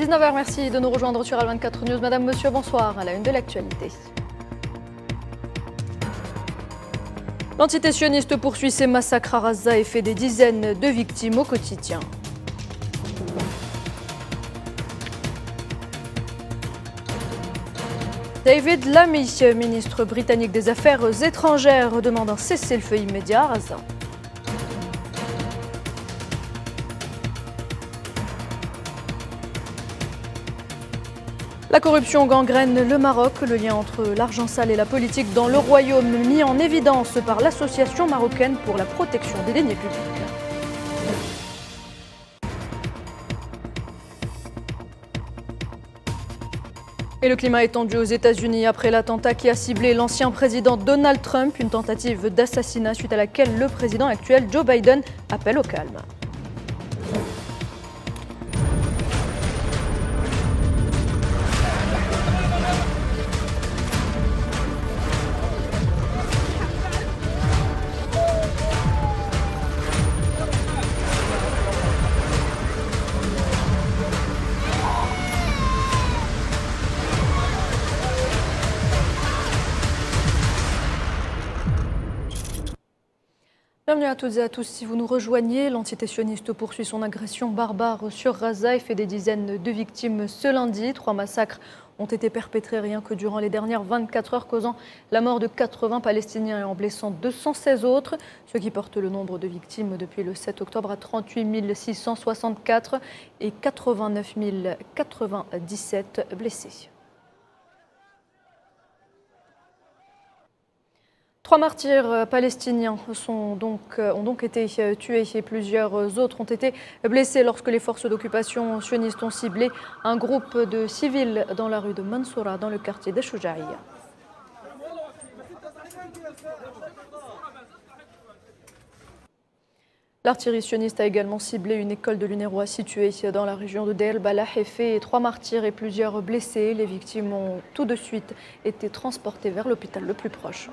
19h, merci de nous rejoindre sur Al24 News. Madame, monsieur, bonsoir. À la une de l'actualité. L'entité sioniste poursuit ses massacres à Gaza et fait des dizaines de victimes au quotidien. David Lammy, ministre britannique des Affaires étrangères, demande un cessez-le-feu immédiat à Gaza. La corruption gangrène le Maroc. Le lien entre l'argent sale et la politique dans le royaume mis en évidence par l'Association marocaine pour la protection des deniers publics. Et le climat est tendu aux États-Unis après l'attentat qui a ciblé l'ancien président Donald Trump, une tentative d'assassinat suite à laquelle le président actuel Joe Biden appelle au calme. Bienvenue à toutes et à tous. Si vous nous rejoignez, l'entité sioniste poursuit son agression barbare sur Gaza et fait des dizaines de victimes ce lundi. 3 massacres ont été perpétrés rien que durant les dernières 24 heures, causant la mort de 80 Palestiniens et en blessant 216 autres, ce qui porte le nombre de victimes depuis le 7 octobre à 38 664 et 89 097 blessés. 3 martyrs palestiniens ont donc été tués et plusieurs autres ont été blessés lorsque les forces d'occupation sionistes ont ciblé un groupe de civils dans la rue de Mansoura, dans le quartier de Choujaïa. L'artillerie sioniste a également ciblé une école de l'UNRWA située dans la région de Deir el-Balah et fait 3 martyrs et plusieurs blessés. Les victimes ont tout de suite été transportées vers l'hôpital le plus proche.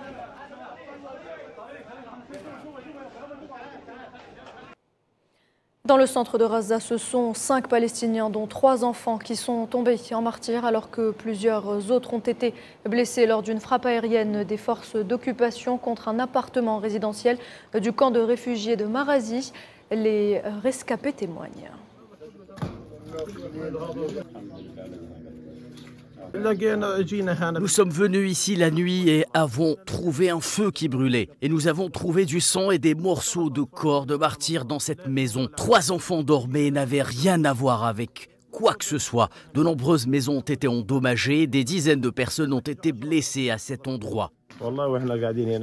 Dans le centre de Gaza, ce sont 5 Palestiniens, dont 3 enfants, qui sont tombés en martyrs, alors que plusieurs autres ont été blessés lors d'une frappe aérienne des forces d'occupation contre un appartement résidentiel du camp de réfugiés de Marazi. Les rescapés témoignent. Nous sommes venus ici la nuit et avons trouvé un feu qui brûlait. Et nous avons trouvé du sang et des morceaux de corps de martyrs dans cette maison. 3 enfants dormaient et n'avaient rien à voir avec quoi que ce soit. De nombreuses maisons ont été endommagées, des dizaines de personnes ont été blessées à cet endroit.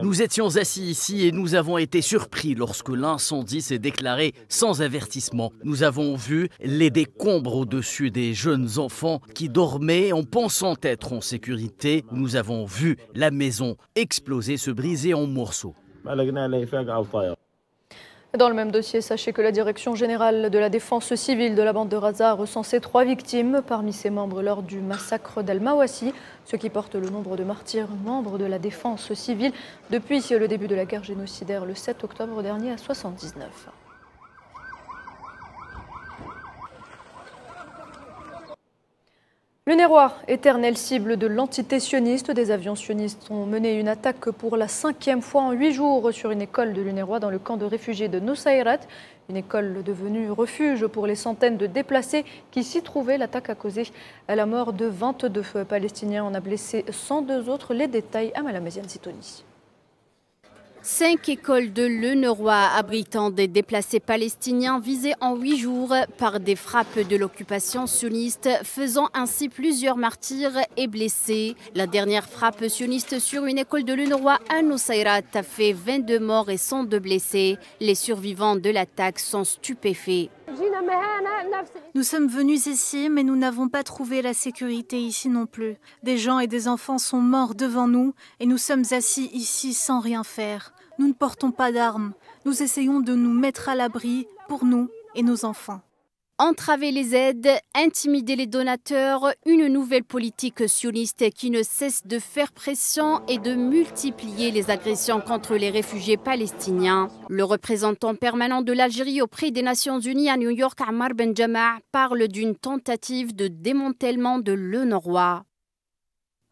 Nous étions assis ici et nous avons été surpris lorsque l'incendie s'est déclaré sans avertissement. Nous avons vu les décombres au-dessus des jeunes enfants qui dormaient en pensant être en sécurité. Nous avons vu la maison exploser, se briser en morceaux. Dans le même dossier, sachez que la Direction générale de la défense civile de la bande de Gaza a recensé 3 victimes parmi ses membres lors du massacre d'Al-Mawassi, ce qui porte le nombre de martyrs membres de la défense civile depuis le début de la guerre génocidaire le 7 octobre dernier à 79. L'UNRWA, éternelle cible de l'entité sioniste, des avions sionistes ont mené une attaque pour la 5e fois en 8 jours sur une école de l'UNRWA dans le camp de réfugiés de Nusayrat, une école devenue refuge pour les centaines de déplacés qui s'y trouvaient. L'attaque a causé la mort de 22 Palestiniens, on a blessé 102 autres. Les détails à Malamaziane Zitoni. 5 écoles de l'UNRWA abritant des déplacés palestiniens visés en 8 jours par des frappes de l'occupation sioniste, faisant ainsi plusieurs martyrs et blessés. La dernière frappe sioniste sur une école de l'UNRWA à Nusayrat a fait 22 morts et 102 blessés. Les survivants de l'attaque sont stupéfaits. Nous sommes venus ici, mais nous n'avons pas trouvé la sécurité ici non plus. Des gens et des enfants sont morts devant nous et nous sommes assis ici sans rien faire. Nous ne portons pas d'armes. Nous essayons de nous mettre à l'abri pour nous et nos enfants. Entraver les aides, intimider les donateurs, une nouvelle politique sioniste qui ne cesse de faire pression et de multiplier les agressions contre les réfugiés palestiniens. Le représentant permanent de l'Algérie auprès des Nations Unies à New York, Ammar Benjama, parle d'une tentative de démantèlement de l'UNRWA.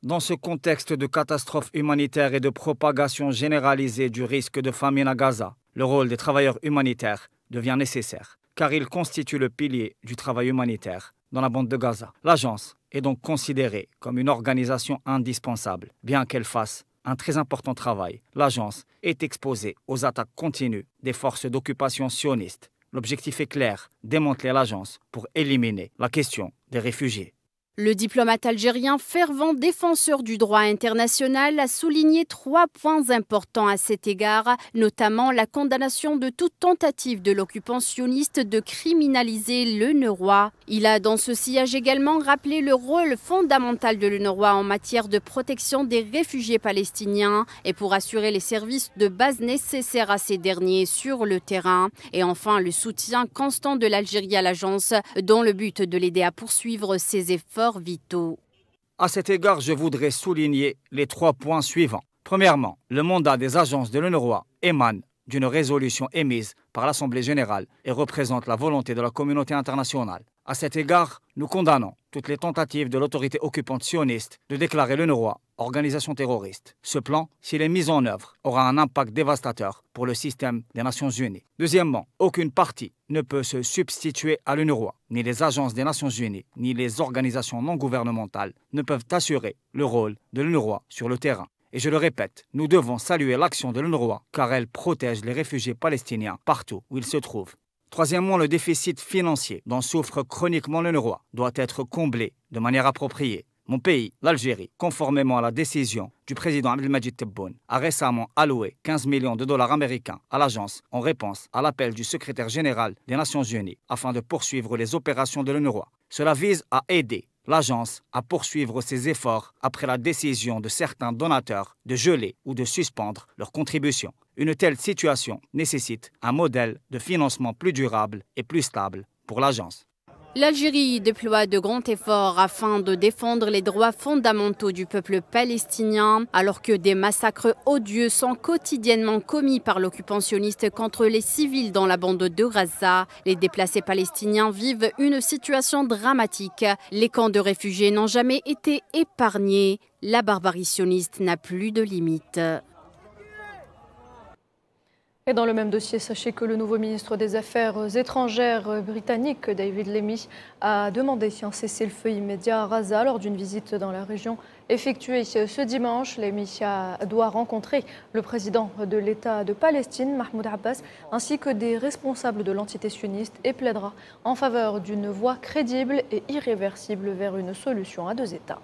Dans ce contexte de catastrophe humanitaire et de propagation généralisée du risque de famine à Gaza, le rôle des travailleurs humanitaires devient nécessaire, car il constitue le pilier du travail humanitaire dans la bande de Gaza. L'agence est donc considérée comme une organisation indispensable, bien qu'elle fasse un très important travail. L'agence est exposée aux attaques continues des forces d'occupation sionistes. L'objectif est clair, démanteler l'agence pour éliminer la question des réfugiés. Le diplomate algérien, fervent défenseur du droit international, a souligné 3 points importants à cet égard, notamment la condamnation de toute tentative de l'occupant sioniste de criminaliser l'UNRWA. Il a dans ce sillage également rappelé le rôle fondamental de l'UNRWA en matière de protection des réfugiés palestiniens et pour assurer les services de base nécessaires à ces derniers sur le terrain. Et enfin, le soutien constant de l'Algérie à l'agence, dont le but de l'aider à poursuivre ses efforts vitaux. À cet égard, je voudrais souligner les 3 points suivants. Premièrement, le mandat des agences de l'UNRWA émane d'une résolution émise par l'Assemblée générale et représente la volonté de la communauté internationale. À cet égard, nous condamnons toutes les tentatives de l'autorité occupante sioniste de déclarer l'UNRWA organisation terroriste. Ce plan, s'il est mis en œuvre, aura un impact dévastateur pour le système des Nations Unies. Deuxièmement, aucune partie ne peut se substituer à l'UNRWA. Ni les agences des Nations Unies, ni les organisations non gouvernementales ne peuvent assurer le rôle de l'UNRWA sur le terrain. Et je le répète, nous devons saluer l'action de l'UNRWA car elle protège les réfugiés palestiniens partout où ils se trouvent. Troisièmement, le déficit financier dont souffre chroniquement l'UNRWA doit être comblé de manière appropriée. Mon pays, l'Algérie, conformément à la décision du président Abdelmadjid Tebboune, a récemment alloué 15 millions de dollars américains à l'agence en réponse à l'appel du secrétaire général des Nations Unies afin de poursuivre les opérations de l'UNRWA. Cela vise à aider l'agence à poursuivre ses efforts après la décision de certains donateurs de geler ou de suspendre leurs contributions. Une telle situation nécessite un modèle de financement plus durable et plus stable pour l'agence. L'Algérie déploie de grands efforts afin de défendre les droits fondamentaux du peuple palestinien, alors que des massacres odieux sont quotidiennement commis par l'occupant sioniste contre les civils dans la bande de Gaza. Les déplacés palestiniens vivent une situation dramatique. Les camps de réfugiés n'ont jamais été épargnés. La barbarie sioniste n'a plus de limites. Et dans le même dossier, sachez que le nouveau ministre des Affaires étrangères britannique, David Lammy, a demandé un cessez-le-feu immédiat à Gaza lors d'une visite dans la région effectuée ce dimanche. Lammy doit rencontrer le président de l'État de Palestine, Mahmoud Abbas, ainsi que des responsables de l'entité sioniste et plaidera en faveur d'une voie crédible et irréversible vers une solution à 2 États.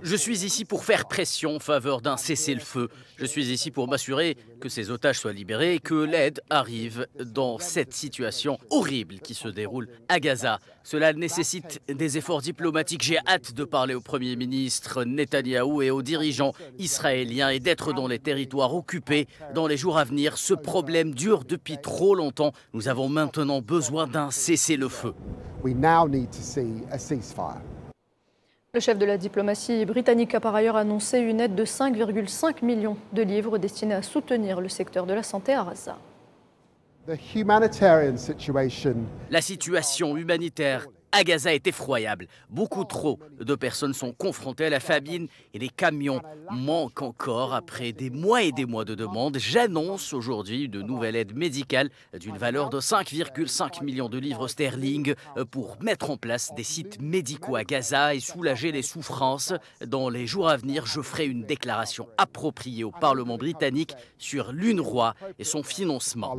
Je suis ici pour faire pression en faveur d'un cessez-le-feu. Je suis ici pour m'assurer que ces otages soient libérés et que l'aide arrive dans cette situation horrible qui se déroule à Gaza. Cela nécessite des efforts diplomatiques. J'ai hâte de parler au Premier ministre Netanyahou et aux dirigeants israéliens et d'être dans les territoires occupés dans les jours à venir. Ce problème dure depuis trop longtemps. Nous avons maintenant besoin d'un cessez-le-feu. Le chef de la diplomatie britannique a par ailleurs annoncé une aide de 5,5 millions de livres destinée à soutenir le secteur de la santé à Gaza. La situation humanitaire à Gaza est effroyable. Beaucoup trop de personnes sont confrontées à la famine et les camions manquent encore après des mois et des mois de demandes. J'annonce aujourd'hui une nouvelle aide médicale d'une valeur de 5,5 millions de livres sterling pour mettre en place des sites médicaux à Gaza et soulager les souffrances. Dans les jours à venir, je ferai une déclaration appropriée au Parlement britannique sur l'UNRWA et son financement.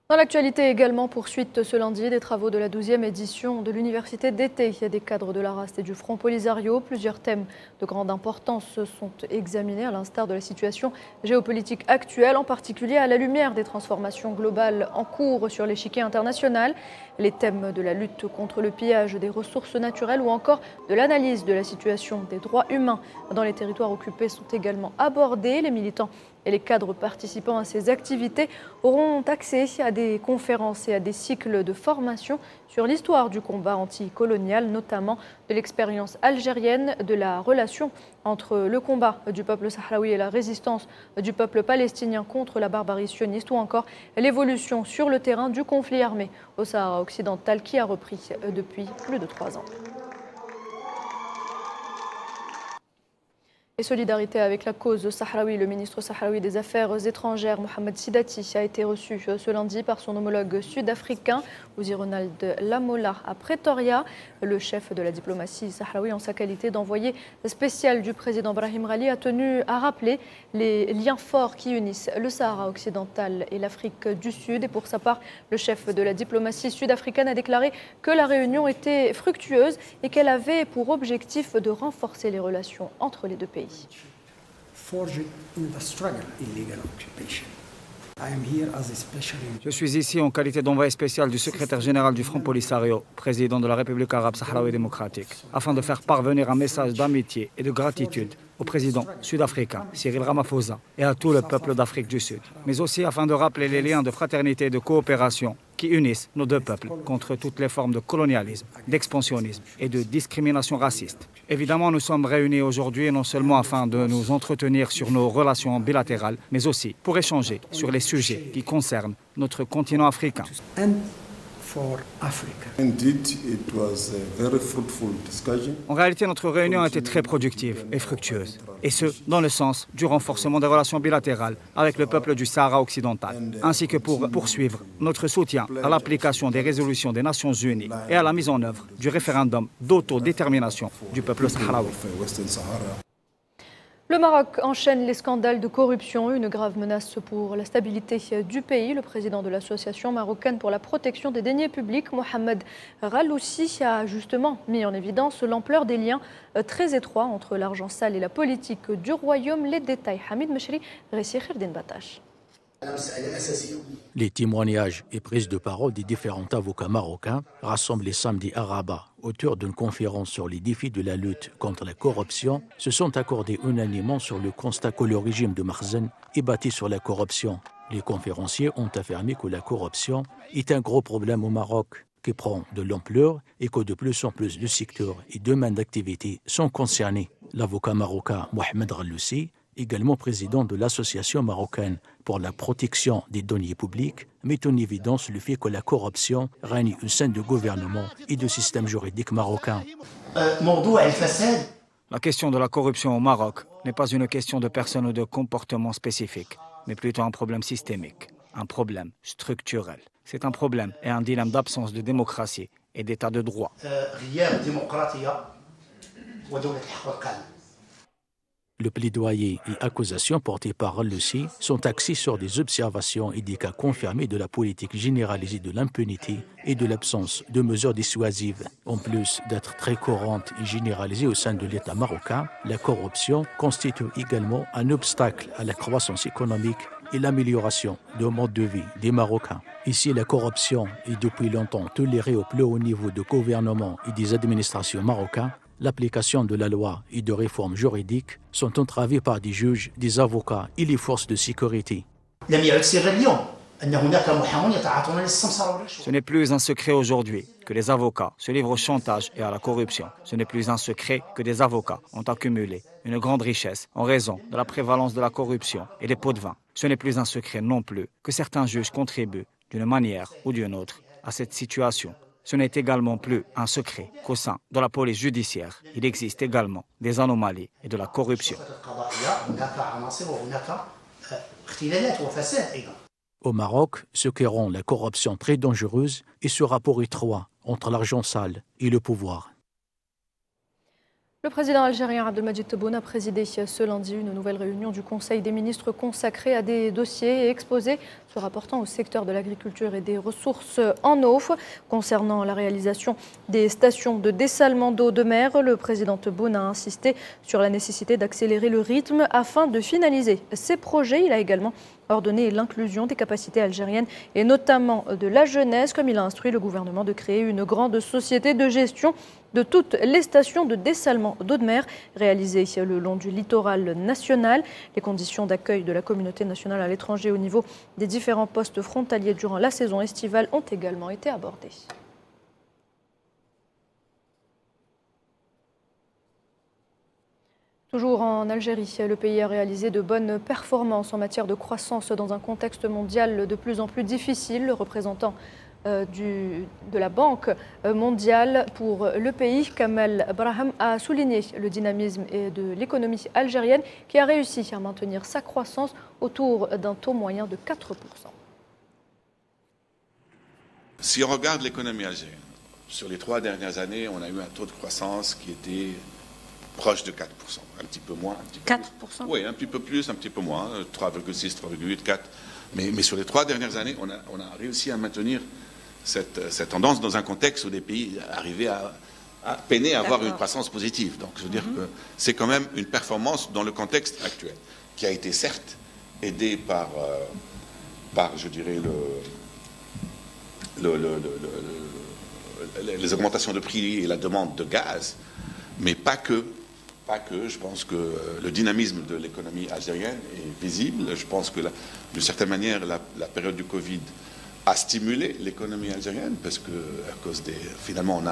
Dans l'actualité également, poursuite ce lundi des travaux de la 12e édition de l'université d'été. Il y a des cadres de la RAST et du Front Polisario. Plusieurs thèmes de grande importance sont examinés, à l'instar de la situation géopolitique actuelle, en particulier à la lumière des transformations globales en cours sur l'échiquier international. Les thèmes de la lutte contre le pillage des ressources naturelles ou encore de l'analyse de la situation des droits humains dans les territoires occupés sont également abordés. Les militants et les cadres participant à ces activités auront accès à des conférences et à des cycles de formation sur l'histoire du combat anticolonial, notamment de l'expérience algérienne, de la relation entre le combat du peuple sahraoui et la résistance du peuple palestinien contre la barbarie sioniste, ou encore l'évolution sur le terrain du conflit armé au Sahara occidental qui a repris depuis plus de 3 ans. Et solidarité avec la cause sahraoui, le ministre sahraoui des Affaires étrangères, Mohamed Sidati, a été reçu ce lundi par son homologue sud-africain, Ouzi Ronald Lamola, à Pretoria. Le chef de la diplomatie sahraoui, en sa qualité d'envoyé spécial du président Brahim Ghali, a tenu à rappeler les liens forts qui unissent le Sahara occidental et l'Afrique du Sud. Et pour sa part, le chef de la diplomatie sud-africaine a déclaré que la réunion était fructueuse et qu'elle avait pour objectif de renforcer les relations entre les deux pays. Je suis ici en qualité d'envoyé spécial du secrétaire général du Front Polisario, président de la République arabe sahraoui démocratique, afin de faire parvenir un message d'amitié et de gratitude au président sud-africain Cyril Ramaphosa et à tout le peuple d'Afrique du Sud, mais aussi afin de rappeler les liens de fraternité et de coopération qui unissent nos deux peuples contre toutes les formes de colonialisme, d'expansionnisme et de discrimination raciste. Évidemment, nous sommes réunis aujourd'hui non seulement afin de nous entretenir sur nos relations bilatérales, mais aussi pour échanger sur les sujets qui concernent notre continent africain. En réalité, notre réunion a été très productive et fructueuse, et ce, dans le sens du renforcement des relations bilatérales avec le peuple du Sahara occidental, ainsi que pour poursuivre notre soutien à l'application des résolutions des Nations Unies et à la mise en œuvre du référendum d'autodétermination du peuple sahraoui. Le Maroc enchaîne les scandales de corruption, une grave menace pour la stabilité du pays. Le président de l'association marocaine pour la protection des deniers publics, Mohamed Ghaloussi, a justement mis en évidence l'ampleur des liens très étroits entre l'argent sale et la politique du royaume. Les détails, Hamid Mechri, Récit Khirdin Batash. Les témoignages et prises de parole des différents avocats marocains rassemblés samedi à Rabat autour d'une conférence sur les défis de la lutte contre la corruption se sont accordés unanimement sur le constat que le régime de Makhzen est bâti sur la corruption. Les conférenciers ont affirmé que la corruption est un gros problème au Maroc qui prend de l'ampleur et que de plus en plus de secteurs et domaines d'activité sont concernés. L'avocat marocain Mohamed Ghaloussi, également président de l'Association marocaine pour la protection des deniers publics, met en évidence le fait que la corruption règne au sein du gouvernement et du système juridique marocain. La question de la corruption au Maroc n'est pas une question de personnes ou de comportements spécifiques, mais plutôt un problème systémique, un problème structurel. C'est un problème et un dilemme d'absence de démocratie et d'état de droit. Le plaidoyer et accusations portées par Ghaloussi sont axés sur des observations et des cas confirmés de la politique généralisée de l'impunité et de l'absence de mesures dissuasives. En plus d'être très courante et généralisée au sein de l'État marocain, la corruption constitue également un obstacle à la croissance économique et l'amélioration du mode de vie des Marocains. Ici, la corruption est depuis longtemps tolérée au plus haut niveau de gouvernement et des administrations marocaines. L'application de la loi et de réformes juridiques sont entravées par des juges, des avocats et les forces de sécurité. Ce n'est plus un secret aujourd'hui que les avocats se livrent au chantage et à la corruption. Ce n'est plus un secret que des avocats ont accumulé une grande richesse en raison de la prévalence de la corruption et des pots de vin. Ce n'est plus un secret non plus que certains juges contribuent d'une manière ou d'une autre à cette situation. Ce n'est également plus un secret qu'au sein de la police judiciaire, il existe également des anomalies et de la corruption. Au Maroc, ce qui rend la corruption très dangereuse est ce rapport étroit entre l'argent sale et le pouvoir. Le président algérien Abdelmadjid Tebboune a présidé ce lundi une nouvelle réunion du Conseil des ministres consacrée à des dossiers et exposés se rapportant au secteur de l'agriculture et des ressources en eau. Concernant la réalisation des stations de dessalement d'eau de mer, le président Tebboune a insisté sur la nécessité d'accélérer le rythme afin de finaliser ces projets. Il a également ordonné l'inclusion des capacités algériennes et notamment de la jeunesse, comme il a instruit le gouvernement de créer une grande société de gestion de toutes les stations de dessalement d'eau de mer réalisées le long du littoral national. Les conditions d'accueil de la communauté nationale à l'étranger au niveau des différents postes frontaliers durant la saison estivale ont également été abordées. Toujours en Algérie, le pays a réalisé de bonnes performances en matière de croissance dans un contexte mondial de plus en plus difficile. Le représentant de la Banque mondiale pour le pays, Kamal Braham, a souligné le dynamisme de l'économie algérienne qui a réussi à maintenir sa croissance autour d'un taux moyen de 4%. Si on regarde l'économie algérienne, sur les 3 dernières années, on a eu un taux de croissance qui était proche de 4%, un petit peu moins. Un petit peu 4%? Plus. Oui, un petit peu plus, un petit peu moins, 3,6, 3,8, 4. Mais sur les 3 dernières années, on a réussi à maintenir cette tendance dans un contexte où des pays arrivaient à peiner à avoir une croissance positive. Donc je veux dire que c'est quand même une performance dans le contexte actuel, qui a été certes aidée par je dirais, les augmentations de prix et la demande de gaz, mais pas que. Je pense que le dynamisme de l'économie algérienne est visible. Je pense que, d'une certaine manière, la période du Covid a stimulé l'économie algérienne parce que, à cause finalement,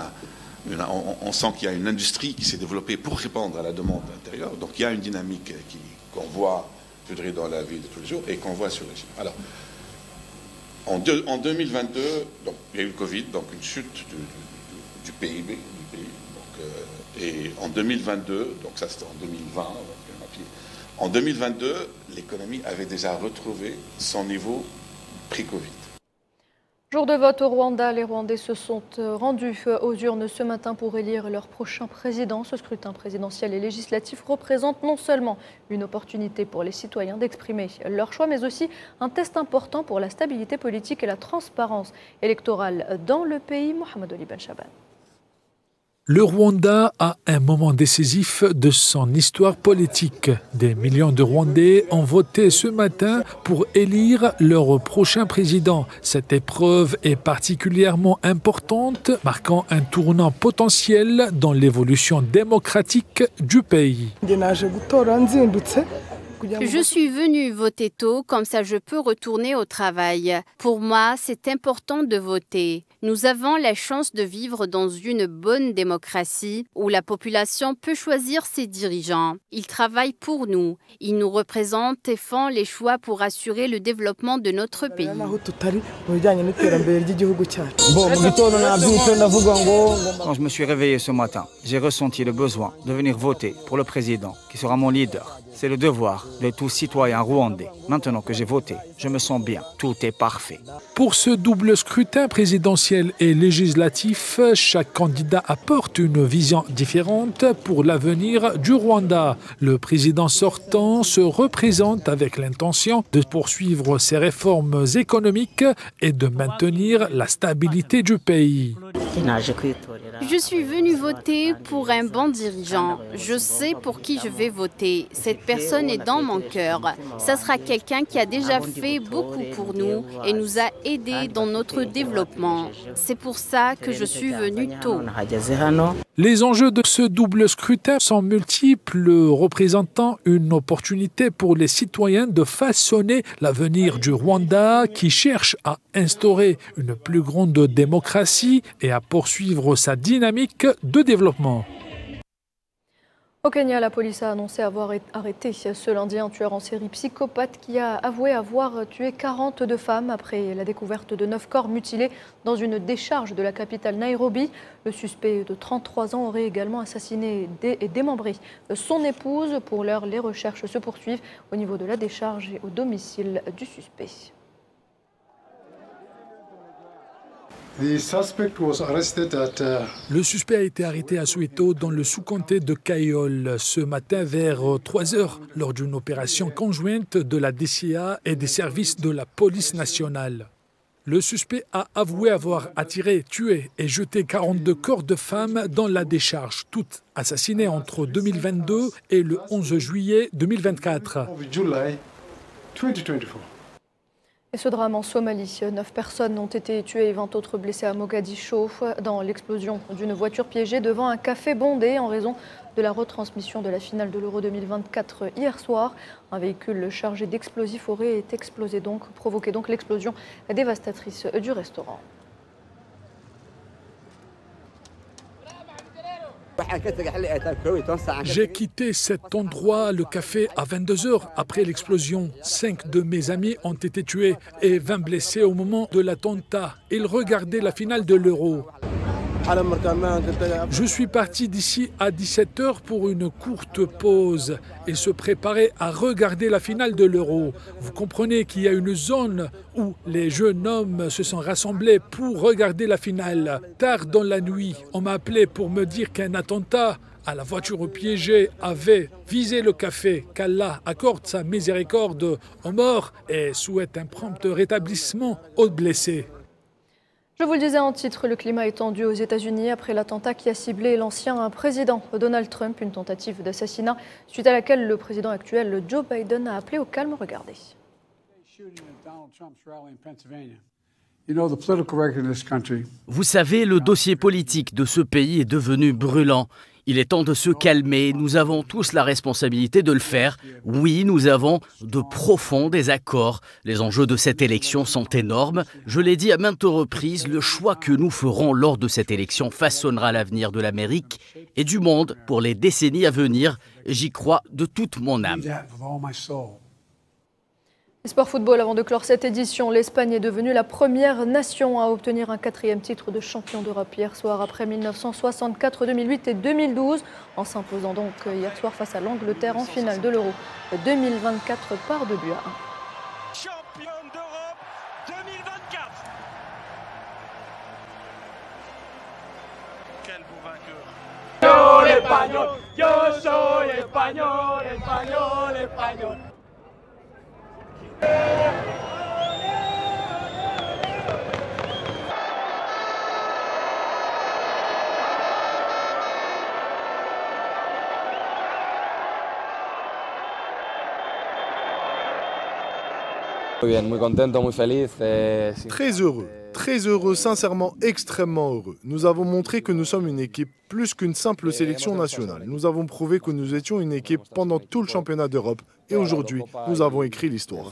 on sent qu'il y a une industrie qui s'est développée pour répondre à la demande intérieure. Donc, il y a une dynamique qu'on voit, je dirais, dans la vie de tous les jours et qu'on voit sur les chiffres. Alors, en 2022, donc, il y a eu le Covid, donc une chute du PIB du pays. Et en 2022, donc ça c'était en 2020, en 2022, l'économie avait déjà retrouvé son niveau pré-Covid. Jour de vote au Rwanda, les Rwandais se sont rendus aux urnes ce matin pour élire leur prochain président. Ce scrutin présidentiel et législatif représente non seulement une opportunité pour les citoyens d'exprimer leur choix, mais aussi un test important pour la stabilité politique et la transparence électorale dans le pays. Mohamed Ali Ben Chaban. Le Rwanda a un moment décisif de son histoire politique. Des millions de Rwandais ont voté ce matin pour élire leur prochain président. Cette épreuve est particulièrement importante, marquant un tournant potentiel dans l'évolution démocratique du pays. Je suis venue voter tôt, comme ça je peux retourner au travail. Pour moi, c'est important de voter. Nous avons la chance de vivre dans une bonne démocratie où la population peut choisir ses dirigeants. Ils travaillent pour nous. Ils nous représentent et font les choix pour assurer le développement de notre pays. Quand je me suis réveillé ce matin, j'ai ressenti le besoin de venir voter pour le président qui sera mon leader. C'est le devoir de tout citoyen rwandais. Maintenant que j'ai voté, je me sens bien. Tout est parfait. Pour ce double scrutin présidentiel et législatif, chaque candidat apporte une vision différente pour l'avenir du Rwanda. Le président sortant se représente avec l'intention de poursuivre ses réformes économiques et de maintenir la stabilité du pays. Je suis venu voter pour un bon dirigeant. Je sais pour qui je vais voter. Cette personne est dans mon cœur. Ça sera quelqu'un qui a déjà fait beaucoup pour nous et nous a aidés dans notre développement. C'est pour ça que je suis venu tôt. Les enjeux de ce double scrutin sont multiples, représentant une opportunité pour les citoyens de façonner l'avenir du Rwanda qui cherche à instaurer une plus grande démocratie et à poursuivre sa dynamique de développement. Au Kenya, la police a annoncé avoir arrêté ce lundi un tueur en série psychopathe qui a avoué avoir tué 42 femmes après la découverte de 9 corps mutilés dans une décharge de la capitale Nairobi. Le suspect de 33 ans aurait également assassiné et démembré son épouse. Pour l'heure, les recherches se poursuivent au niveau de la décharge et au domicile du suspect. Le suspect a été arrêté à Soweto dans le sous-comté de Kayole ce matin vers 3 heures lors d'une opération conjointe de la DCA et des services de la police nationale. Le suspect a avoué avoir attiré, tué et jeté 42 corps de femmes dans la décharge, toutes assassinées entre 2022 et le 11 juillet 2024. Et ce drame en Somalie, 9 personnes ont été tuées et 20 autres blessées à Mogadiscio dans l'explosion d'une voiture piégée devant un café bondé en raison de la retransmission de la finale de l'Euro 2024 hier soir. Un véhicule chargé d'explosifs aurait explosé provoqué l'explosion dévastatrice du restaurant. J'ai quitté cet endroit, le café, à 22 heures après l'explosion. 5 de mes amis ont été tués et 20 blessés au moment de l'attentat. Ils regardaient la finale de l'Euro. Je suis parti d'ici à 17 heures pour une courte pause et se préparer à regarder la finale de l'Euro. Vous comprenez qu'il y a une zone où les jeunes hommes se sont rassemblés pour regarder la finale. Tard dans la nuit, on m'a appelé pour me dire qu'un attentat à la voiture piégée avait visé le café. Qu'Allah accorde sa miséricorde aux morts et souhaite un prompt rétablissement aux blessés. Je vous le disais en titre, le climat est tendu aux États-Unis après l'attentat qui a ciblé l'ancien président Donald Trump, une tentative d'assassinat suite à laquelle le président actuel Joe Biden a appelé au calme. Regardez. Vous savez, le dossier politique de ce pays est devenu brûlant. Il est temps de se calmer. Nous avons tous la responsabilité de le faire. Oui, nous avons de profonds désaccords. Les enjeux de cette élection sont énormes. Je l'ai dit à maintes reprises, le choix que nous ferons lors de cette élection façonnera l'avenir de l'Amérique et du monde pour les décennies à venir. J'y crois de toute mon âme. Sport football, avant de clore cette édition, l'Espagne est devenue la première nation à obtenir un 4e titre de champion d'Europe hier soir après 1964, 2008 et 2012 en s'imposant donc hier soir face à l'Angleterre en finale de l'Euro 2024 par 2-1. Champion d'Europe 2024. Quel beau vainqueur. Yo l'espagnol, yo soy espagnol, espagnol, espagnol. Très heureux, sincèrement extrêmement heureux. Nous avons montré que nous sommes une équipe plus qu'une simple sélection nationale. Nous avons prouvé que nous étions une équipe pendant tout le championnat d'Europe et aujourd'hui, nous avons écrit l'histoire.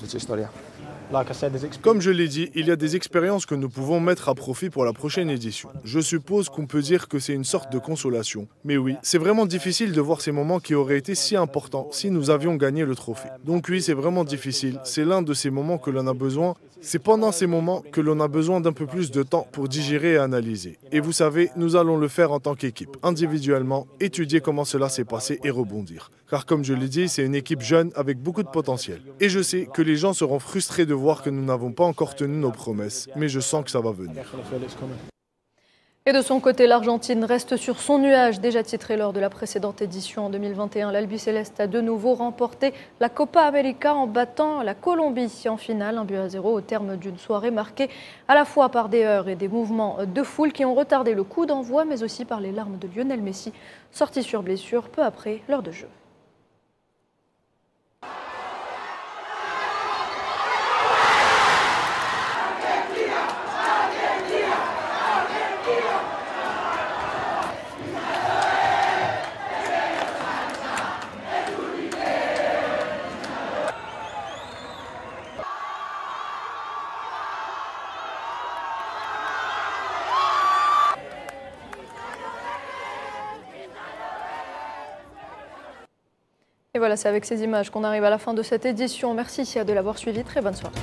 Comme je l'ai dit, il y a des expériences que nous pouvons mettre à profit pour la prochaine édition. Je suppose qu'on peut dire que c'est une sorte de consolation. Mais oui, c'est vraiment difficile de voir ces moments qui auraient été si importants si nous avions gagné le trophée. Donc oui, c'est vraiment difficile. C'est l'un de ces moments que l'on a besoin. C'est pendant ces moments que l'on a besoin d'un peu plus de temps pour digérer et analyser. Et vous savez, nous allons le faire en tant qu'équipe, individuellement, étudier comment cela s'est passé et rebondir. Car comme je l'ai dit, c'est une équipe jeune avec beaucoup de potentiel. Et je sais que les gens seront frustrés de voir que nous n'avons pas encore tenu nos promesses, mais je sens que ça va venir. Et de son côté, l'Argentine reste sur son nuage, déjà titré lors de la précédente édition en 2021. L'Albiceleste a de nouveau remporté la Copa América en battant la Colombie en finale, 1-0 au terme d'une soirée marquée à la fois par des heurts et des mouvements de foule qui ont retardé le coup d'envoi, mais aussi par les larmes de Lionel Messi, sorti sur blessure peu après l'heure de jeu. Et voilà, c'est avec ces images qu'on arrive à la fin de cette édition. Merci de l'avoir suivi. Très bonne soirée.